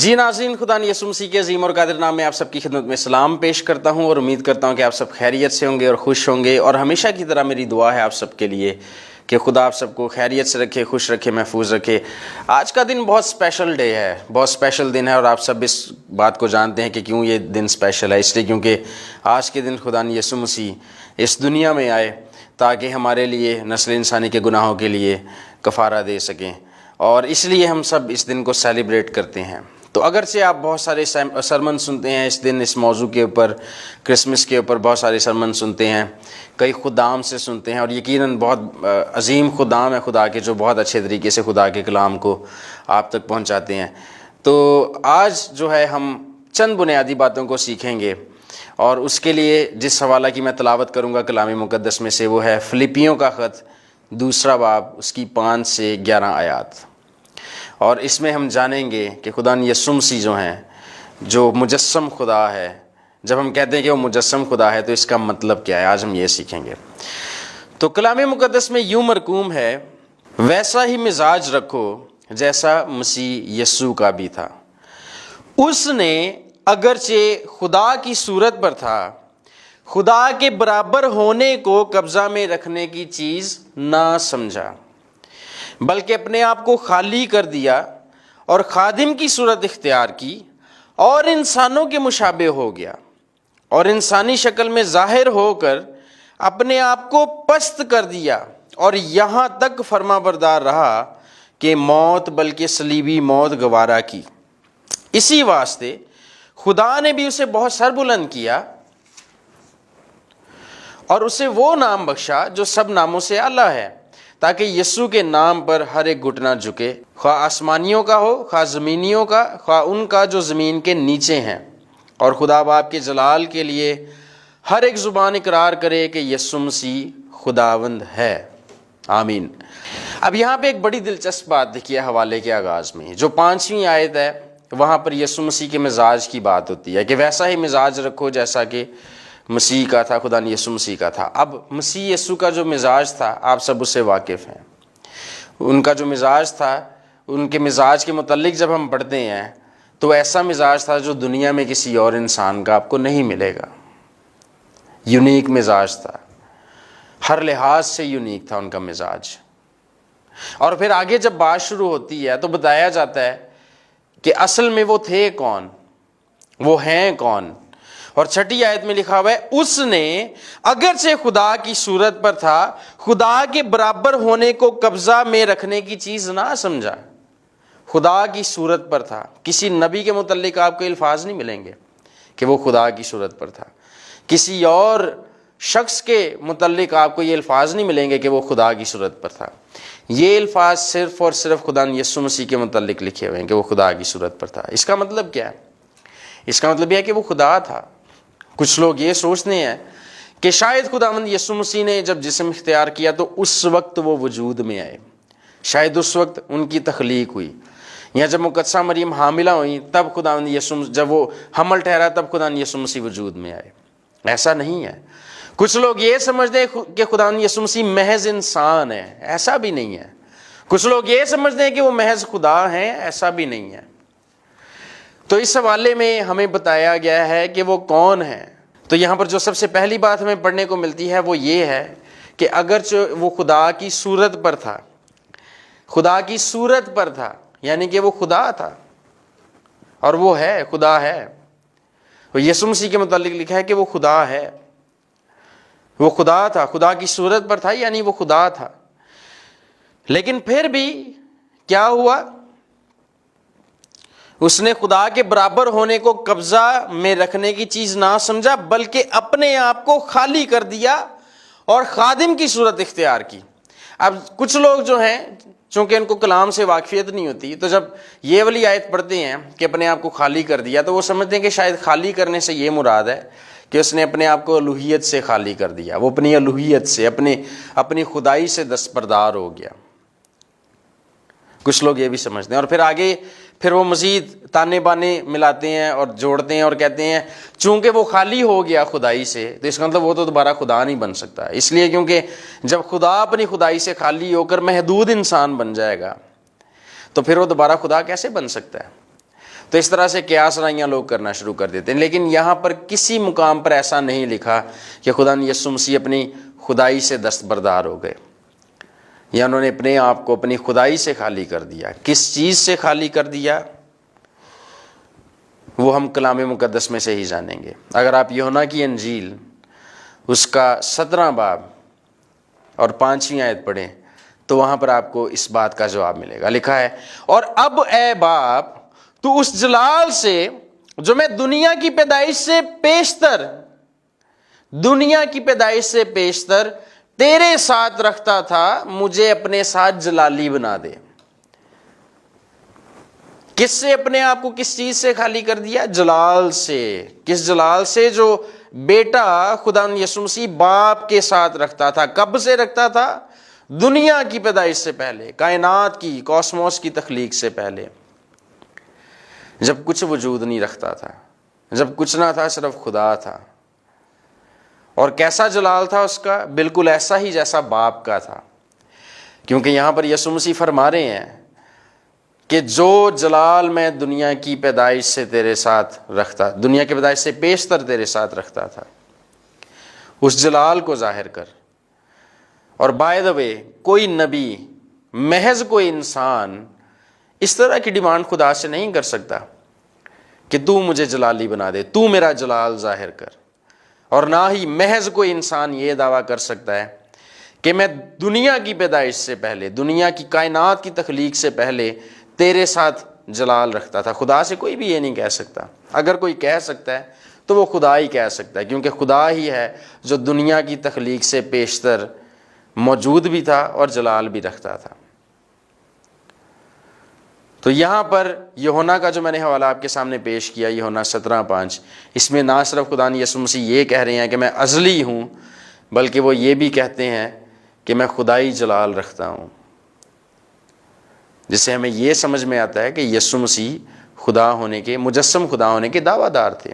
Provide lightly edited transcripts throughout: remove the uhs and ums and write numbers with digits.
جی ناظرین، خدا نے یسوع مسیح کے عظیم اور قادر نام میں آپ سب کی خدمت میں سلام پیش کرتا ہوں اور امید کرتا ہوں کہ آپ سب خیریت سے ہوں گے اور خوش ہوں گے، اور ہمیشہ کی طرح میری دعا ہے آپ سب کے لیے کہ خدا آپ سب کو خیریت سے رکھے، خوش رکھے، محفوظ رکھے۔ آج کا دن بہت اسپیشل ڈے ہے، بہت اسپیشل دن ہے، اور آپ سب اس بات کو جانتے ہیں کہ کیوں یہ دن اسپیشل ہے۔ اس لیے کیونکہ آج کے دن خدا نے یسوع مسیح اس دنیا میں آئے تاکہ ہمارے لیے، نسل انسانی کے گناہوں کے لیے کفارہ دے سکیں، اور اس لیے ہم سب اس دن کو سیلیبریٹ کرتے ہیں۔ تو اگرچہ آپ بہت سارے سرمن سنتے ہیں اس دن، اس موضوع کے اوپر، کرسمس کے اوپر بہت سارے سرمن سنتے ہیں، کئی خدام سے سنتے ہیں، اور یقیناً بہت عظیم خدام ہے خدا کے جو بہت اچھے طریقے سے خدا کے کلام کو آپ تک پہنچاتے ہیں۔ تو آج جو ہے ہم چند بنیادی باتوں کو سیکھیں گے، اور اس کے لیے جس حوالہ کی میں تلاوت کروں گا کلام مقدس میں سے وہ ہے فلپیوں کا خط، 2 باب، اس کی 5 سے 11 آیات۔ اور اس میں ہم جانیں گے کہ خدا یسوع مسیح جو ہیں، جو مجسم خدا ہے، جب ہم کہتے ہیں کہ وہ مجسم خدا ہے تو اس کا مطلب کیا ہے، آج ہم یہ سیکھیں گے۔ تو کلام مقدس میں یوں مرقوم ہے، ویسا ہی مزاج رکھو جیسا مسیح یسوع کا بھی تھا۔ اس نے اگرچہ خدا کی صورت پر تھا، خدا کے برابر ہونے کو قبضہ میں رکھنے کی چیز نہ سمجھا، بلکہ اپنے آپ کو خالی کر دیا اور خادم کی صورت اختیار کی، اور انسانوں کے مشابہ ہو گیا، اور انسانی شکل میں ظاہر ہو کر اپنے آپ کو پست کر دیا، اور یہاں تک فرما بردار رہا کہ موت، بلکہ صلیبی موت گوارا کی۔ اسی واسطے خدا نے بھی اسے بہت سربلند کیا اور اسے وہ نام بخشا جو سب ناموں سے اعلیٰ ہے، تاکہ یسوع کے نام پر ہر ایک گھٹنا جھکے، خواہ آسمانیوں کا ہو، خواہ زمینیوں کا، خواہ ان کا جو زمین کے نیچے ہیں، اور خدا باپ کے جلال کے لیے ہر ایک زبان اقرار کرے کہ یسوع مسیح خداوند ہے، آمین۔ اب یہاں پہ ایک بڑی دلچسپ بات دیکھیے حوالے کے آغاز میں، جو 5ویں آیت ہے، وہاں پر یسوع مسیح کے مزاج کی بات ہوتی ہے کہ ویسا ہی مزاج رکھو جیسا کہ مسیح کا تھا، خدا نے یسوع مسیح کا تھا۔ اب مسیح یسوع کا جو مزاج تھا آپ سب اس سے واقف ہیں، ان کا جو مزاج تھا، ان کے مزاج کے متعلق جب ہم پڑھتے ہیں تو ایسا مزاج تھا جو دنیا میں کسی اور انسان کا آپ کو نہیں ملے گا، یونیک مزاج تھا، ہر لحاظ سے یونیک تھا ان کا مزاج۔ اور پھر آگے جب بات شروع ہوتی ہے تو بتایا جاتا ہے کہ اصل میں وہ تھے کون، وہ ہیں کون، اور 6 آیت میں لکھا ہوا ہے، اس نے اگرچہ خدا کی صورت پر تھا، خدا کے برابر ہونے کو قبضہ میں رکھنے کی چیز نہ سمجھا۔ خدا کی صورت پر تھا، کسی نبی کے متعلق آپ کو الفاظ نہیں ملیں گے کہ وہ خدا کی صورت پر تھا، کسی اور شخص کے متعلق آپ کو یہ الفاظ نہیں ملیں گے کہ وہ خدا کی صورت پر تھا۔ یہ الفاظ صرف اور صرف خدا یسوع مسیح کے متعلق لکھے ہوئے ہیں کہ وہ خدا کی صورت پر تھا۔ اس کا مطلب کیا ہے؟ اس کا مطلب یہ ہے کہ وہ خدا تھا۔ کچھ لوگ یہ سوچتے ہیں کہ شاید خداوند یسوع مسیح نے جب جسم اختیار کیا تو اس وقت وہ وجود میں آئے، شاید اس وقت ان کی تخلیق ہوئی، یا جب مقدسہ مریم حاملہ ہوئی تب خداوند یسوع، جب وہ حمل ٹھہرا تب خداوند یسوع مسیح وجود میں آئے۔ ایسا نہیں ہے۔ کچھ لوگ یہ سمجھتے ہیں کہ خداوند یسوع مسیح محض انسان ہے، ایسا بھی نہیں ہے۔ کچھ لوگ یہ سمجھتے ہیں کہ وہ محض خدا ہیں، ایسا بھی نہیں ہے۔ تو اس حوالے میں ہمیں بتایا گیا ہے کہ وہ کون ہے۔ تو یہاں پر جو سب سے پہلی بات ہمیں پڑھنے کو ملتی ہے وہ یہ ہے کہ اگرچہ وہ خدا کی صورت پر تھا، خدا کی صورت پر تھا، یعنی کہ وہ خدا تھا، اور وہ ہے، خدا ہے۔ وہ یسوع مسیح کے متعلق لکھا ہے کہ وہ خدا ہے، وہ خدا تھا، خدا کی صورت پر تھا، یعنی وہ خدا تھا۔ لیکن پھر بھی کیا ہوا؟ اس نے خدا کے برابر ہونے کو قبضہ میں رکھنے کی چیز نہ سمجھا، بلکہ اپنے آپ کو خالی کر دیا اور خادم کی صورت اختیار کی۔ اب کچھ لوگ جو ہیں چونکہ ان کو کلام سے واقفیت نہیں ہوتی، تو جب یہ والی آیت پڑھتے ہیں کہ اپنے آپ کو خالی کر دیا تو وہ سمجھتے ہیں کہ شاید خالی کرنے سے یہ مراد ہے کہ اس نے اپنے آپ کو الوہیت سے خالی کر دیا، وہ اپنی الوہیت سے، اپنی خدائی سے دستبردار ہو گیا۔ کچھ لوگ یہ بھی سمجھتے ہیں، اور پھر آگے وہ مزید تانے بانے ملاتے ہیں اور جوڑتے ہیں اور کہتے ہیں چونکہ وہ خالی ہو گیا خدائی سے تو اس کا مطلب وہ تو دوبارہ خدا نہیں بن سکتا، اس لیے کیونکہ جب خدا اپنی خدائی سے خالی ہو کر محدود انسان بن جائے گا تو پھر وہ دوبارہ خدا کیسے بن سکتا ہے؟ تو اس طرح سے قیاس رائیاں لوگ کرنا شروع کر دیتے ہیں، لیکن یہاں پر کسی مقام پر ایسا نہیں لکھا کہ خدا یسوع مسیح اپنی خدائی سے دستبردار ہو گئے یا انہوں نے اپنے آپ کو اپنی خدائی سے خالی کر دیا۔ کس چیز سے خالی کر دیا وہ ہم کلام مقدس میں سے ہی جانیں گے۔ اگر آپ یوحنا کی انجیل اس کا 17 باب اور 5ویں آیت پڑھیں تو وہاں پر آپ کو اس بات کا جواب ملے گا۔ لکھا ہے، اور اب اے باپ تو اس جلال سے جو میں دنیا کی پیدائش سے پیشتر تیرے ساتھ رکھتا تھا، مجھے اپنے ساتھ جلالی بنا دے۔ کس سے اپنے آپ کو کس چیز سے خالی کر دیا؟ جلال سے۔ کس جلال سے؟ جو بیٹا خدا یسوع مسیح باپ کے ساتھ رکھتا تھا۔ کب سے رکھتا تھا؟ دنیا کی پیدائش سے پہلے، کائنات کی، کاسموس کی تخلیق سے پہلے، جب کچھ وجود نہیں رکھتا تھا، جب کچھ نہ تھا، صرف خدا تھا۔ اور کیسا جلال تھا اس کا؟ بالکل ایسا ہی جیسا باپ کا تھا، کیونکہ یہاں پر یسوع مسیح فرما رہے ہیں کہ جو جلال میں دنیا کی پیدائش سے تیرے ساتھ رکھتا، دنیا کی پیدائش سے پیشتر تیرے ساتھ رکھتا تھا، اس جلال کو ظاہر کر۔ اور بائی دا وے، کوئی نبی، محض کوئی انسان اس طرح کی ڈیمانڈ خدا سے نہیں کر سکتا کہ تو مجھے جلالی بنا دے، تو میرا جلال ظاہر کر۔ اور نہ ہی محض کوئی انسان یہ دعویٰ کر سکتا ہے کہ میں دنیا کی پیدائش سے پہلے، دنیا کی کائنات کی تخلیق سے پہلے تیرے ساتھ جلال رکھتا تھا۔ خدا سے کوئی بھی یہ نہیں کہہ سکتا۔ اگر کوئی کہہ سکتا ہے تو وہ خدا ہی کہہ سکتا ہے، کیونکہ خدا ہی ہے جو دنیا کی تخلیق سے پیشتر موجود بھی تھا اور جلال بھی رکھتا تھا۔ تو یہاں پر یوحنا کا جو میں نے حوالہ آپ کے سامنے پیش کیا، یوحنا 17:5، اس میں نہ صرف خدا یسوع مسیح یہ کہہ رہے ہیں کہ میں ازلی ہوں، بلکہ وہ یہ بھی کہتے ہیں کہ میں خدائی جلال رکھتا ہوں، جس سے ہمیں یہ سمجھ میں آتا ہے کہ یسوع مسیح خدا ہونے کے، مجسم خدا ہونے کے دعویٰ دار تھے۔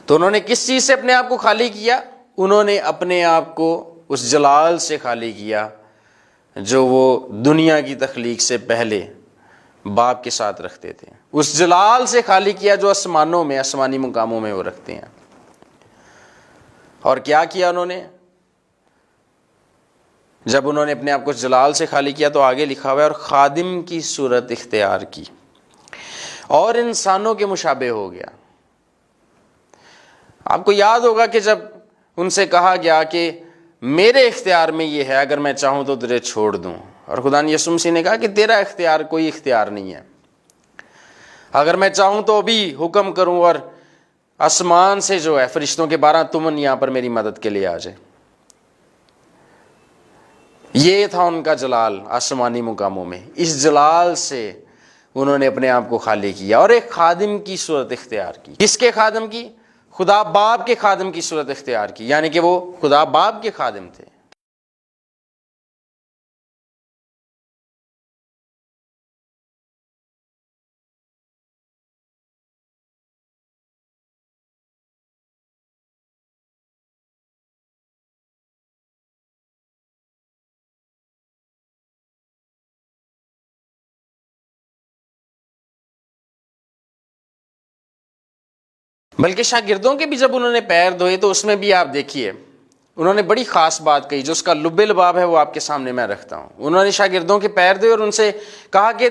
تو انہوں نے کس چیز سے اپنے آپ کو خالی کیا؟ انہوں نے اپنے آپ کو اس جلال سے خالی کیا جو وہ دنیا کی تخلیق سے پہلے باپ کے ساتھ رکھتے تھے۔ اس جلال سے خالی کیا جو آسمانوں میں، آسمانی مقاموں میں وہ رکھتے ہیں۔ اور کیا کیا انہوں نے؟ جب انہوں نے اپنے آپ کو جلال سے خالی کیا تو آگے لکھا ہوا ہے، اور خادم کی صورت اختیار کی اور انسانوں کے مشابہ ہو گیا۔ آپ کو یاد ہوگا کہ جب ان سے کہا گیا کہ میرے اختیار میں یہ ہے، اگر میں چاہوں تو تجھے چھوڑ دوں، اور خدا نے یسوع مسیح نے کہا کہ تیرا اختیار کوئی اختیار نہیں ہے، اگر میں چاہوں تو بھی حکم کروں اور آسمان سے جو ہے فرشتوں کے 12 تمن یہاں پر میری مدد کے لیے آ جائے۔ یہ تھا ان کا جلال آسمانی مقاموں میں۔ اس جلال سے انہوں نے اپنے آپ کو خالی کیا اور ایک خادم کی صورت اختیار کی۔ کس کے خادم کی؟ خدا باپ کے خادم کی صورت اختیار کی، یعنی کہ وہ خدا باپ کے خادم تھے۔ بلکہ شاگردوں کے بھی جب انہوں نے پیر دھوئے تو اس میں بھی آپ دیکھیے انہوں نے بڑی خاص بات کہی، جو اس کا لب لباب ہے وہ آپ کے سامنے میں رکھتا ہوں۔ انہوں نے شاگردوں کے پیر دھوئے اور ان سے کہا کہ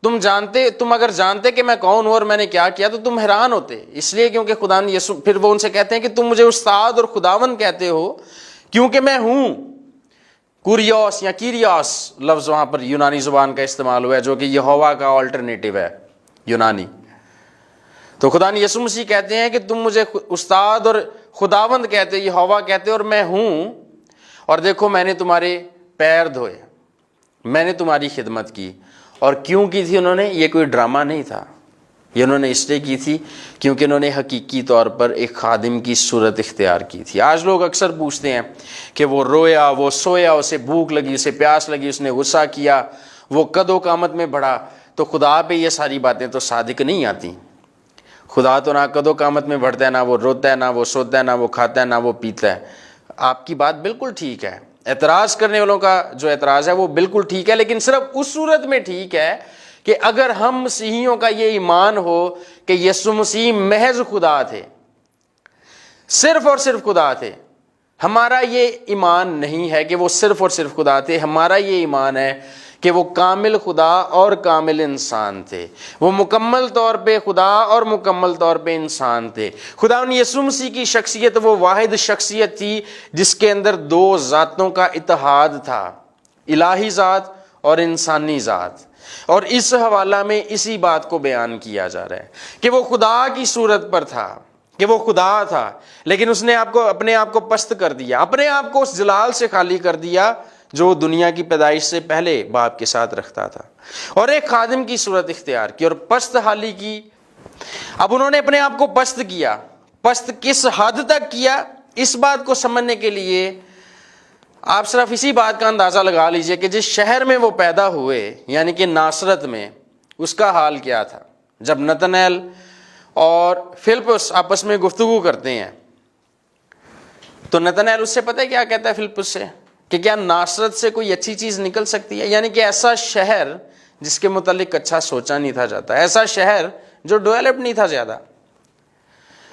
تم اگر جانتے کہ میں کون ہوں اور میں نے کیا کیا تو تم حیران ہوتے، اس لیے کیونکہ خدا نے یسوع، پھر وہ ان سے کہتے ہیں کہ تم مجھے استاد اور خداوند کہتے ہو کیونکہ میں ہوں۔ کوریوس یا کیریوس لفظ وہاں پر یونانی زبان کا استعمال ہوا ہے، جو کہ یہوہ کا آلٹرنیٹیو ہے یونانی۔ تو خدا نے یسوع مسیح کہتے ہیں کہ تم مجھے استاد اور خداوند کہتے ہو، یہوہ کہتے ہو، اور میں ہوں، اور دیکھو میں نے تمہارے پیر دھوئے، میں نے تمہاری خدمت کی۔ اور کیوں کی تھی انہوں نے؟ یہ کوئی ڈرامہ نہیں تھا، یہ انہوں نے اس لیے کی تھی کیونکہ انہوں نے حقیقی طور پر ایک خادم کی صورت اختیار کی تھی۔ آج لوگ اکثر پوچھتے ہیں کہ وہ رویا، وہ سویا، اسے بھوک لگی، اسے پیاس لگی، اس نے غصہ کیا، وہ قد و قامت میں بڑھا، تو خدا پہ یہ ساری باتیں تو صادق نہیں آتی۔ خدا تو نہ قد و قامت میں بڑھتا ہے، نہ وہ روتا ہے، نہ وہ سوتا ہے، نہ وہ کھاتا ہے، نہ وہ پیتا ہے۔ آپ کی بات بالکل ٹھیک ہے، اعتراض کرنے والوں کا جو اعتراض ہے وہ بالکل ٹھیک ہے، لیکن صرف اس صورت میں ٹھیک ہے کہ اگر ہم مسیحیوں کا یہ ایمان ہو کہ یسوع مسیح محض خدا تھے، صرف اور صرف خدا تھے، ہمارا یہ ایمان نہیں ہے کہ وہ صرف اور صرف خدا تھے، ہمارا یہ ایمان ہے کہ وہ کامل خدا اور کامل انسان تھے، وہ مکمل طور پہ خدا اور مکمل طور پہ انسان تھے۔ خدا یسوع مسیح کی شخصیت وہ واحد شخصیت تھی جس کے اندر دو ذاتوں کا اتحاد تھا، الہی ذات اور انسانی ذات، اور اس حوالہ میں اسی بات کو بیان کیا جا رہا ہے کہ وہ خدا کی صورت پر تھا، کہ وہ خدا تھا، لیکن اس نے اپنے آپ کو پست کر دیا، اپنے آپ کو اس جلال سے خالی کر دیا جو دنیا کی پیدائش سے پہلے باپ کے ساتھ رکھتا تھا، اور ایک خادم کی صورت اختیار کی اور پست حالی کی۔ اب انہوں نے اپنے آپ کو پست کیا، پست کس حد تک کیا، اس بات کو سمجھنے کے لیے آپ صرف اسی بات کا اندازہ لگا لیجئے کہ جس شہر میں وہ پیدا ہوئے یعنی کہ ناصرت میں، اس کا حال کیا تھا۔ جب نتنیل اور فلپس آپس میں گفتگو کرتے ہیں تو نتنیل اس سے پتہ ہے کیا کہتا ہے فلپس سے، کہ کیا ناصرت سے کوئی اچھی چیز نکل سکتی ہے، یعنی کہ ایسا شہر جس کے متعلق اچھا سوچا نہیں تھا جاتا، ایسا شہر جو ڈیولپ نہیں تھا زیادہ،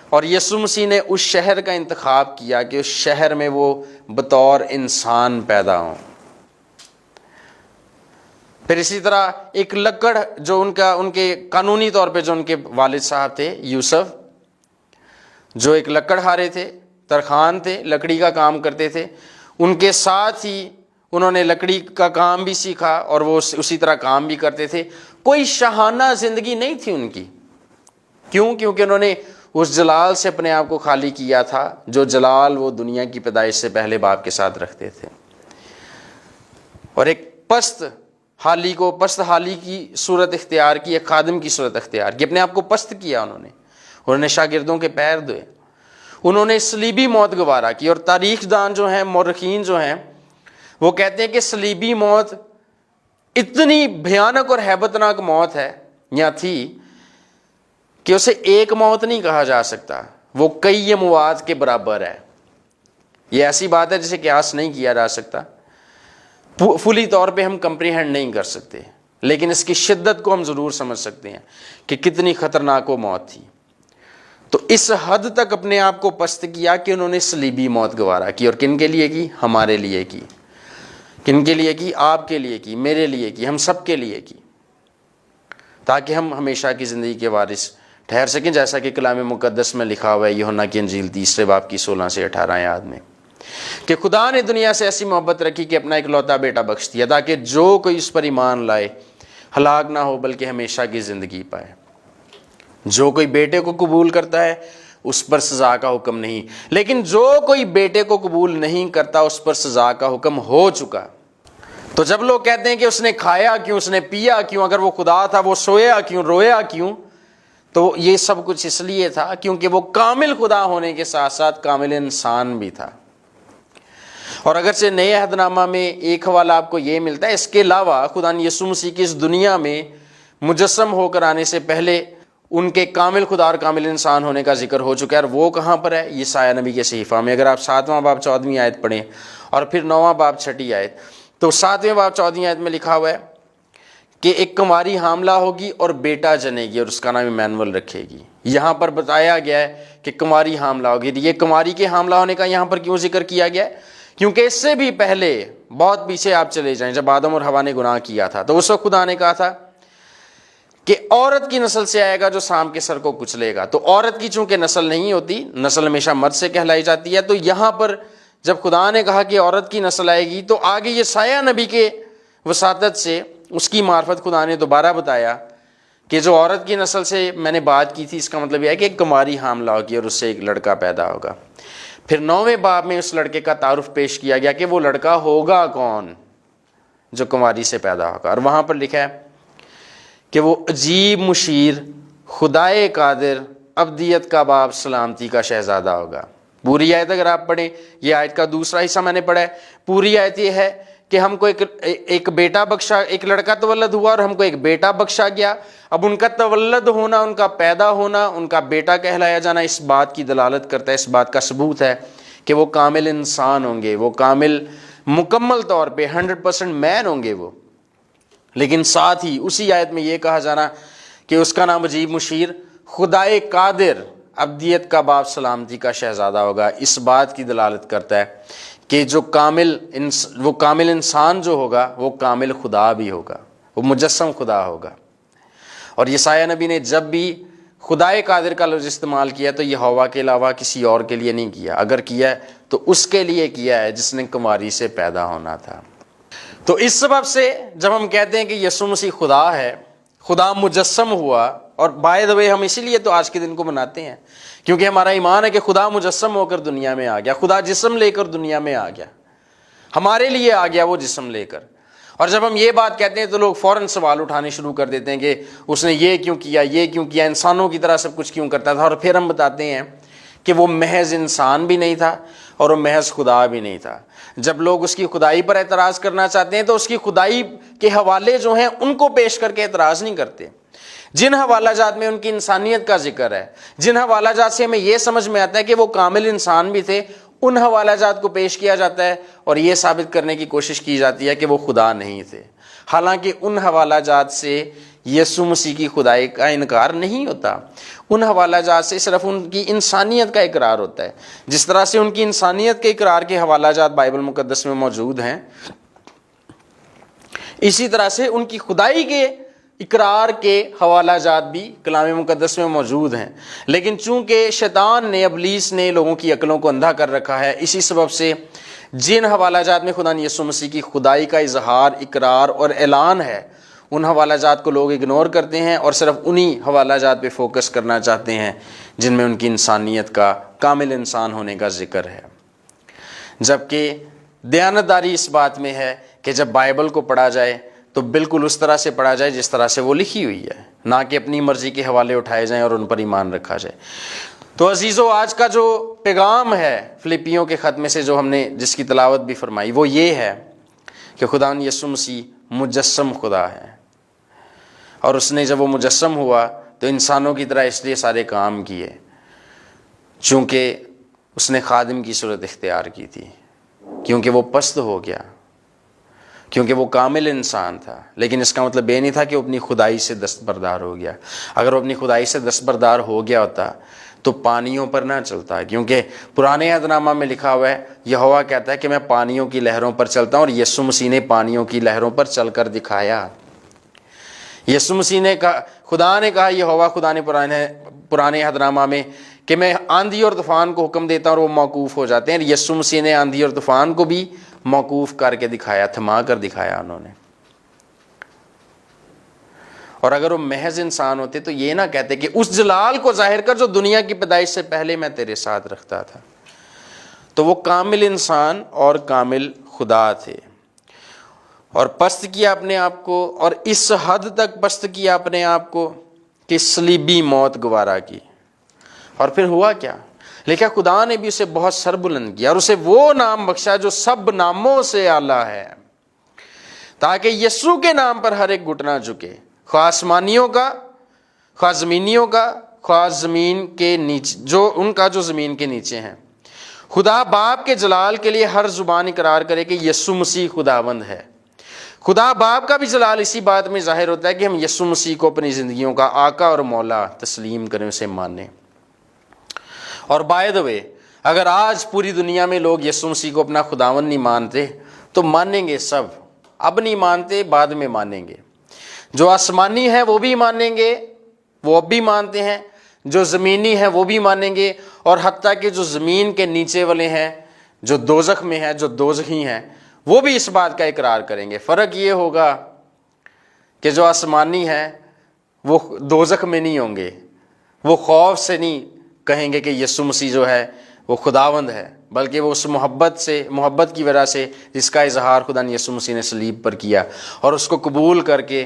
اور یسوع مسیح نے اس شہر کا انتخاب کیا کہ اس شہر میں وہ بطور انسان پیدا ہوں۔ پھر اسی طرح ایک لکڑ جو ان کے قانونی طور پہ جو ان کے والد صاحب تھے یوسف، جو ایک لکڑ ہارے تھے، ترخان تھے، لکڑی کا کام کرتے تھے، ان کے ساتھ ہی انہوں نے لکڑی کا کام بھی سیکھا اور وہ اسی طرح کام بھی کرتے تھے۔ کوئی شاہانہ زندگی نہیں تھی ان کی، کیونکہ انہوں نے اس جلال سے اپنے آپ کو خالی کیا تھا جو جلال وہ دنیا کی پیدائش سے پہلے باپ کے ساتھ رکھتے تھے، اور ایک پست حالی کی صورت اختیار کی، ایک خادم کی صورت اختیار کی، اپنے آپ کو پست کیا انہوں نے شاگردوں کے پیر دھوئے، انہوں نے صلیبی موت گوارا کی۔ اور تاریخ دان جو ہیں، مورخین جو ہیں، وہ کہتے ہیں کہ صلیبی موت اتنی بھیانک اور ہیبت ناک موت ہے یا تھی کہ اسے ایک موت نہیں کہا جا سکتا، وہ کئی اموات کے برابر ہے۔ یہ ایسی بات ہے جسے قیاس نہیں کیا جا سکتا، فلی طور پہ ہم کمپریہنڈ نہیں کر سکتے، لیکن اس کی شدت کو ہم ضرور سمجھ سکتے ہیں کہ کتنی خطرناک وہ موت تھی۔ تو اس حد تک اپنے آپ کو پست کیا کہ انہوں نے صلیبی موت گوارا کی، اور کن کے لیے کی؟ ہمارے لیے کی۔ کن کے لیے کی؟ آپ کے لیے کی، میرے لیے کی، ہم سب کے لیے کی، تاکہ ہم ہمیشہ کی زندگی کے وارث ٹھہر سکیں، جیسا کہ کلام مقدس میں لکھا ہوا ہے یوحنا کی انجیل 3 باب کی 16 سے 18 آیات میں، کہ خدا نے دنیا سے ایسی محبت رکھی کہ اپنا اکلوتا بیٹا بخش دیا تاکہ جو کوئی اس پر ایمان لائے ہلاک نہ ہو بلکہ ہمیشہ کی زندگی پائے۔ جو کوئی بیٹے کو قبول کرتا ہے اس پر سزا کا حکم نہیں، لیکن جو کوئی بیٹے کو قبول نہیں کرتا اس پر سزا کا حکم ہو چکا۔ تو جب لوگ کہتے ہیں کہ اس نے کھایا کیوں، اس نے پیا کیوں، اگر وہ خدا تھا وہ سویا کیوں، رویا کیوں، تو یہ سب کچھ اس لیے تھا کیونکہ وہ کامل خدا ہونے کے ساتھ ساتھ کامل انسان بھی تھا۔ اور اگرچہ نئے عہد نامہ میں ایک حوالہ آپ کو یہ ملتا ہے، اس کے علاوہ خدا یسوع مسیح کی اس دنیا میں مجسم ہو کر آنے سے پہلے ان کے کامل خدا اور کامل انسان ہونے کا ذکر ہو چکا ہے، اور وہ کہاں پر ہے؟ یسایہ نبی کے صحیفہ میں۔ اگر آپ 7واں باب 14ویں آیت پڑھیں اور پھر 9واں باب 6 آیت، تو 7ویں باب 14ویں آیت میں لکھا ہوا ہے کہ ایک کنواری حاملہ ہوگی اور بیٹا جنے گی اور اس کا نام ایمانویل رکھے گی۔ یہاں پر بتایا گیا ہے کہ کنواری حاملہ ہوگی۔ یہ کنواری کے حاملہ ہونے کا یہاں پر کیوں ذکر کیا گیا ہے؟ کیونکہ اس سے بھی پہلے بہت پیچھے آپ چلے جائیں، جب آدم اور حوا نے گناہ کیا تھا تو اس وقت خدا نے کہا تھا کہ عورت کی نسل سے آئے گا جو سام کے سر کو کچلے گا۔ تو عورت کی چونکہ نسل نہیں ہوتی، نسل ہمیشہ مرد سے کہلائی جاتی ہے، تو یہاں پر جب خدا نے کہا کہ عورت کی نسل آئے گی تو آگے یسایہ نبی کے وساطت سے اس کی معرفت خدا نے دوبارہ بتایا کہ جو عورت کی نسل سے میں نے بات کی تھی، اس کا مطلب یہ ہے کہ ایک کنواری حاملہ ہوگی اور اس سے ایک لڑکا پیدا ہوگا۔ پھر 9ویں باب میں اس لڑکے کا تعارف پیش کیا گیا کہ وہ لڑکا ہوگا کون جو کنواری سے پیدا ہوگا، اور وہاں پر لکھا ہے کہ وہ عجیب مشیر، خدائے قادر، ابدیت کا باپ، سلامتی کا شہزادہ ہوگا۔ پوری آیت اگر آپ پڑھیں، یہ آیت کا دوسرا حصہ میں نے پڑھا ہے، پوری آیت یہ ہے کہ ہم کو ایک بیٹا بخشا، ایک لڑکا تولد ہوا اور ہم کو ایک بیٹا بخشا گیا۔ اب ان کا تولد ہونا، ان کا پیدا ہونا، ان کا بیٹا کہلایا جانا اس بات کی دلالت کرتا ہے، اس بات کا ثبوت ہے کہ وہ کامل انسان ہوں گے، وہ کامل مکمل طور پہ 100% مین ہوں گے، وہ لیکن ساتھ ہی اسی آیت میں یہ کہا جانا کہ اس کا نام عجیب مشیر، خدائے قادر، ابدیت کا باپ، سلامتی کا شہزادہ ہوگا، اس بات کی دلالت کرتا ہے کہ جو کامل انسان جو ہوگا وہ کامل خدا بھی ہوگا، وہ مجسم خدا ہوگا۔ اور یسایہ نبی نے جب بھی خدائے قادر کا لفظ استعمال کیا تو یہ ہوا کے علاوہ کسی اور کے لیے نہیں کیا، اگر کیا ہے تو اس کے لیے کیا ہے جس نے کماری سے پیدا ہونا تھا۔ تو اس سبب سے جب ہم کہتے ہیں کہ یسوع مسیح خدا ہے، خدا مجسم ہوا، اور بائی دا وے ہم اسی لیے تو آج کے دن کو مناتے ہیں کیونکہ ہمارا ایمان ہے کہ خدا مجسم ہو کر دنیا میں آ گیا، خدا جسم لے کر دنیا میں آ گیا، ہمارے لیے آ گیا وہ جسم لے کر۔ اور جب ہم یہ بات کہتے ہیں تو لوگ فوراً سوال اٹھانے شروع کر دیتے ہیں کہ اس نے یہ کیوں کیا، یہ کیوں کیا، انسانوں کی طرح سب کچھ کیوں کرتا تھا، اور پھر ہم بتاتے ہیں کہ وہ محض انسان بھی نہیں تھا اور وہ محض خدا بھی نہیں تھا۔ جب لوگ اس کی خدائی پر اعتراض کرنا چاہتے ہیں تو اس کی خدائی کے حوالے جو ہیں ان کو پیش کر کے اعتراض نہیں کرتے۔ جن حوالہ جات میں ان کی انسانیت کا ذکر ہے، جن حوالہ جات سے ہمیں یہ سمجھ میں آتا ہے کہ وہ کامل انسان بھی تھے، ان حوالہ جات کو پیش کیا جاتا ہے اور یہ ثابت کرنے کی کوشش کی جاتی ہے کہ وہ خدا نہیں تھے، حالانکہ ان حوالہ جات سے یسوع مسیح کی خدائی کا انکار نہیں ہوتا، ان حوالہ جات سے صرف ان کی انسانیت کا اقرار ہوتا ہے۔ جس طرح سے ان کی انسانیت کے اقرار کے حوالہ جات بائبل مقدس میں موجود ہیں، اسی طرح سے ان کی خدائی کے اقرار کے حوالہ جات بھی کلام مقدس میں موجود ہیں، لیکن چونکہ شیطان نے، ابلیس نے لوگوں کی عقلوں کو اندھا کر رکھا ہے، اسی سبب سے جن حوالہ جات میں خدا یسوع مسیح کی خدائی کا اظہار، اقرار اور اعلان ہے، ان حوالہ جات کو لوگ اگنور کرتے ہیں اور صرف انہی حوالہ جات پہ فوکس کرنا چاہتے ہیں جن میں ان کی انسانیت کا، کامل انسان ہونے کا ذکر ہے۔ جبکہ دیانتداری اس بات میں ہے کہ جب بائبل کو پڑھا جائے تو بالکل اس طرح سے پڑھا جائے جس طرح سے وہ لکھی ہوئی ہے، نہ کہ اپنی مرضی کے حوالے اٹھائے جائیں اور ان پر ایمان رکھا جائے۔ تو عزیزو، آج کا جو پیغام ہے فلپیوں کے خط میں سے جو ہم نے جس کی تلاوت بھی فرمائی، وہ یہ ہے کہ خدا یسوع مسیح مجسم خدا ہے، اور اس نے جب وہ مجسم ہوا تو انسانوں کی طرح اس لیے سارے کام کیے چونکہ اس نے خادم کی صورت اختیار کی تھی، کیونکہ وہ پست ہو گیا، کیونکہ وہ کامل انسان تھا۔ لیکن اس کا مطلب یہ نہیں تھا کہ وہ اپنی خدائی سے دستبردار ہو گیا۔ اگر وہ اپنی خدائی سے دستبردار ہو گیا ہوتا تو پانیوں پر نہ چلتا، کیونکہ پرانے عہد نامہ میں لکھا ہوا ہے، یہوہ کہتا ہے کہ میں پانیوں کی لہروں پر چلتا ہوں، اور یسوع مسیح نے پانیوں کی لہروں پر چل کر دکھایا۔ یسوع مسیح نے کہا، خدا نے کہا، یہوہ خدا نے پرانے عہد نامہ میں کہ میں آندھی اور طوفان کو حکم دیتا ہوں اور وہ موقوف ہو جاتے ہیں۔ یسوع مسیح نے آندھی اور طوفان کو بھی موقوف کر کے دکھایا، تھما کر دکھایا انہوں نے۔ اور اگر وہ محض انسان ہوتے تو یہ نہ کہتے کہ اس جلال کو ظاہر کر جو دنیا کی پیدائش سے پہلے میں تیرے ساتھ رکھتا تھا۔ تو وہ کامل انسان اور کامل خدا تھے، اور پست کیا اپنے آپ کو، اور اس حد تک پست کیا اپنے آپ کو کہ صلیبی موت گوارا کی۔ اور پھر ہوا کیا؟ لیکن خدا نے بھی اسے بہت سر بلند کیا اور اسے وہ نام بخشا جو سب ناموں سے اعلیٰ ہے، تاکہ یسوع کے نام پر ہر ایک گھٹنا جھکے، خواہ آسمانیوں کا، خواہ زمینیوں کا، خواہ زمین کے نیچے، جو زمین کے نیچے ہیں، خدا باپ کے جلال کے لیے ہر زبان اقرار کرے کہ یسوع مسیح خداوند ہے۔ خدا باپ کا بھی جلال اسی بات میں ظاہر ہوتا ہے کہ ہم یسوع مسیح کو اپنی زندگیوں کا آقا اور مولا تسلیم کریں، اسے مانیں۔ اور بائی دا وے، اگر آج پوری دنیا میں لوگ یسوع مسیح کو اپنا خداوند نہیں مانتے تو مانیں گے سب، اب نہیں مانتے بعد میں مانیں گے۔ جو آسمانی ہے وہ بھی مانیں گے، وہ اب بھی مانتے ہیں، جو زمینی ہے وہ بھی مانیں گے، اور حتیٰ کہ جو زمین کے نیچے والے ہیں، جو دوزخ میں ہیں، جو دوزخی ہیں، وہ بھی اس بات کا اقرار کریں گے۔ فرق یہ ہوگا کہ جو آسمانی ہے وہ دوزخ میں نہیں ہوں گے، وہ خوف سے نہیں کہیں گے کہ یسوع مسیح جو ہے وہ خداوند ہے، بلکہ وہ اس محبت کی وجہ سے جس کا اظہار خدا نے یسوع مسیح نے صلیب پر کیا اور اس کو قبول کر کے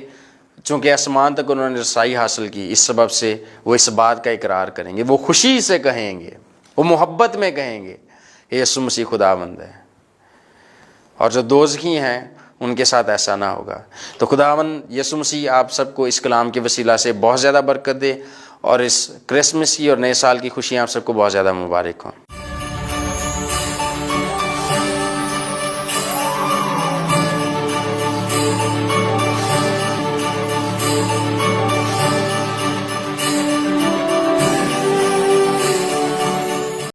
چونکہ آسمان تک انہوں نے رسائی حاصل کی، اس سبب سے وہ اس بات کا اقرار کریں گے، وہ خوشی سے کہیں گے، وہ محبت میں کہیں گے کہ یسوع مسیح خداوند ہے۔ اور جو دوزخی ہیں ان کے ساتھ ایسا نہ ہوگا۔ تو خداوند یسوع مسیح آپ سب کو اس کلام کے وسیلہ سے بہت زیادہ برکت دے، اور اس کرسمس کی اور نئے سال کی خوشیاں آپ سب کو بہت زیادہ مبارک ہوں۔